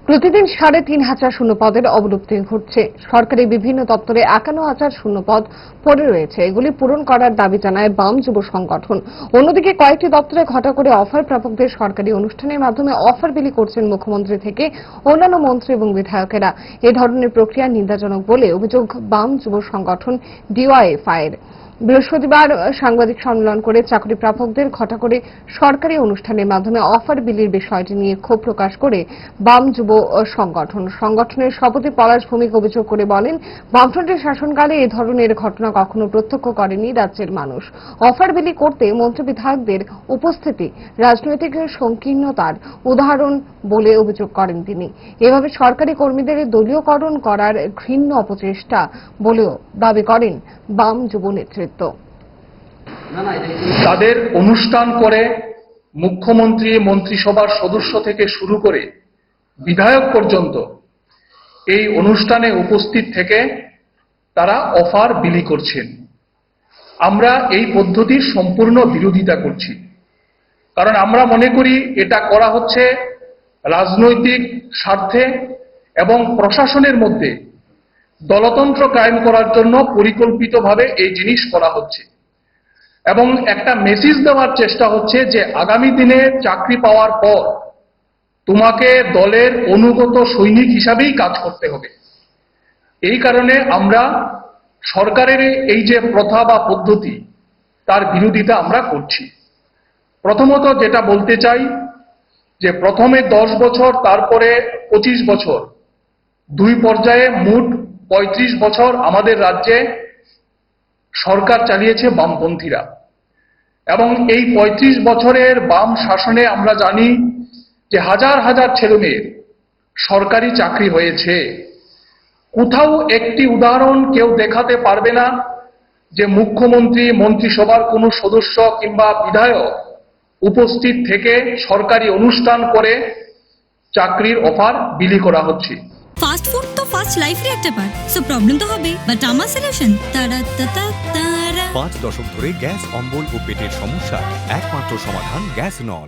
প্রতিদিন ৩,৫০০ শূন্যপদের অবলুপ্তি ঘটছে। সরকারি বিভিন্ন দপ্তরে ৫১,০০০ শূন্যপদ পড়ে রয়েছে। এগুলি পূরণ করার দাবি জানায় বাম যুব সংগঠন। অন্যদিকে কয়েকটি দপ্তরে ঘটা করে অফার প্রাপকদের সরকারি অনুষ্ঠানের মাধ্যমে অফার বিলি করছেন মুখ্যমন্ত্রী থেকে অন্যান্য মন্ত্রী এবং বিধায়কেরা। এ ধরনের প্রক্রিয়া নিন্দাজনক বলে অভিযোগ বাম যুব সংগঠন ডিওয়াইএফআই-এর। বৃহস্পতিবার সাংবাদিক সম্মেলন করে চাকরি প্রাপকদের ঘটা করে সরকারি অনুষ্ঠানের মাধ্যমে অফার বিলির বিষয়টি নিয়ে ক্ষোভ প্রকাশ করে বাম যুব সংগঠনের সভাপতি পলাশ ভৌমিক অভিযোগ করে বলেন, বামফ্রন্টের শাসনকালে এ ধরনের ঘটনা কখনো প্রত্যক্ষ করেনি রাজ্যের মানুষ। অফার বিলি করতে মন্ত্রী বিধায়কদের উপস্থিতি রাজনৈতিক সংকীর্ণতার উদাহরণ বলে অভিযোগ করেন তিনি। এভাবে সরকারি কর্মীদের দলীয়করণ করার ঘৃণ্য অপচেষ্টা বলেও দাবি করেন বাম যুব নেতৃত্ব। তাদের অনুষ্ঠান করে মুখ্যমন্ত্রী, মন্ত্রিসভার সদস্য থেকে শুরু করে বিধায়ক পর্যন্ত এই অনুষ্ঠানে উপস্থিত থেকে তারা অফার বিলি করছেন। আমরা এই পদ্ধতির সম্পূর্ণ বিরোধিতা করছি, কারণ আমরা মনে করি এটা করা হচ্ছে রাজনৈতিক স্বার্থে এবং প্রশাসনের মধ্যে দলতন্ত্র কায়েম করার জন্য পরিকল্পিতভাবে এই জিনিস করা হচ্ছে এবং একটা মেসেজ দেওয়ার চেষ্টা হচ্ছে যে আগামী দিনে চাকরি পাওয়ার পর তোমাকে দলের অনুগত সৈনিক হিসাবেই কাজ করতে হবে। এই কারণে আমরা সরকারের এই যে প্রথা বা পদ্ধতি তার বিরোধিতা আমরা করছি। প্রথমত যেটা বলতে চাই যে প্রথমে 10 বছর, তারপরে 25 বছর, দুই পর্যায়ে মোট 35 বছর আমাদের রাজ্যে সরকার চালিয়েছে বামপন্থীরা এবং এই 35 বছরের বাম শাসনে আমরা জানি যে হাজার হাজার ছেলেমেয়ের সরকারি চাকরি হয়েছে। কোথাও একটি উদাহরণ কেউ দেখাতে পারবে না যে মুখ্যমন্ত্রী, মন্ত্রিসভার কোনো সদস্য কিংবা বিধায়ক উপস্থিত থেকে সরকারি অনুষ্ঠান করে চাকরির অফার বিলি করা হচ্ছে। ফাস্ট ফুড তো ফাস্ট লাইফের একটা পার্ট, সো প্রবলেম তো হবে, বাট আমার সলিউশন তারা 5 দশক ধরে গ্যাস, অম্বল ও পেটের সমস্যা একমাত্র সমাধান গ্যাস নল।